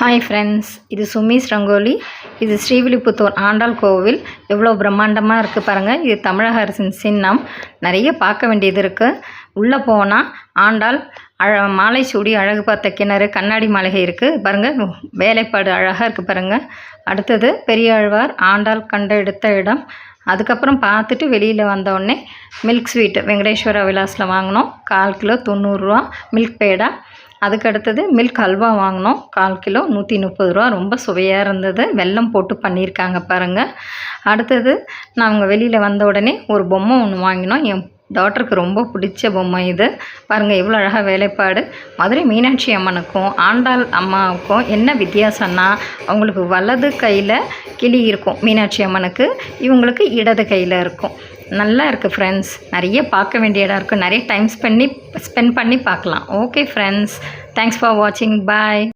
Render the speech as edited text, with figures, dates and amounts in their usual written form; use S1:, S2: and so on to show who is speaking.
S1: Hi friends, இது சுமிஸ் ரங்கோலி. இது ஸ்ரீவில்லிபுத்தூர் ஆண்டாள் கோவில். எவ்வளோ பிரம்மாண்டமாக இருக்குது பாருங்கள். இது தமிழக அரசின் சின்னம். நிறைய பார்க்க வேண்டியது இருக்குது. உள்ளே போனால் ஆண்டாள் மாலை சூடி அழகு பார்த்த கிணறு, கண்ணாடி மாளிகை இருக்குது பாருங்கள். வேலைப்பாடு அழகாக இருக்குது பாருங்கள். அடுத்தது பெரியாழ்வார் ஆண்டாள் கண்ட எடுத்த இடம். அதுக்கப்புறம் பார்த்துட்டு வெளியில் வந்தோடனே மில்க் ஸ்வீட் வெங்கடேஸ்வர விலாஸில் வாங்கினோம். 1/4 கிலோ 90 ரூபா மில்க் பேடா. அதுக்கு அடுத்தது மில்க் ஹல்வா வாங்கினோம். 1/4 கிலோ 130 ரூபா. ரொம்ப சுவையாக இருந்தது. வெல்லம் போட்டு பண்ணியிருக்காங்க பாருங்கள். அடுத்தது நாங்கள் வெளியில் வந்த உடனே ஒரு பொம்மை ஒன்று வாங்கினோம். என் டாட்டருக்கு ரொம்ப பிடிச்ச பொம்மை இது பாருங்கள். எவ்வளோ அழகாக வேலைப்பாடு. மதுரை மீனாட்சி அம்மனுக்கும் ஆண்டாள் அம்மாவுக்கும் என்ன வித்தியாசம்னா, அவங்களுக்கு வலது கையில் கிளி இருக்கும் மீனாட்சி அம்மனுக்கு, இவங்களுக்கு இடது கையில் இருக்கும். நல்லா இருக்குது ஃப்ரெண்ட்ஸ். நிறைய பார்க்க வேண்டிய இடம் இருக்குது. நிறைய டைம் ஸ்பெண்ட் பண்ணி பார்க்கலாம். ஓகே ஃப்ரெண்ட்ஸ், தேங்க்ஸ் ஃபார் வாட்சிங். பாய்.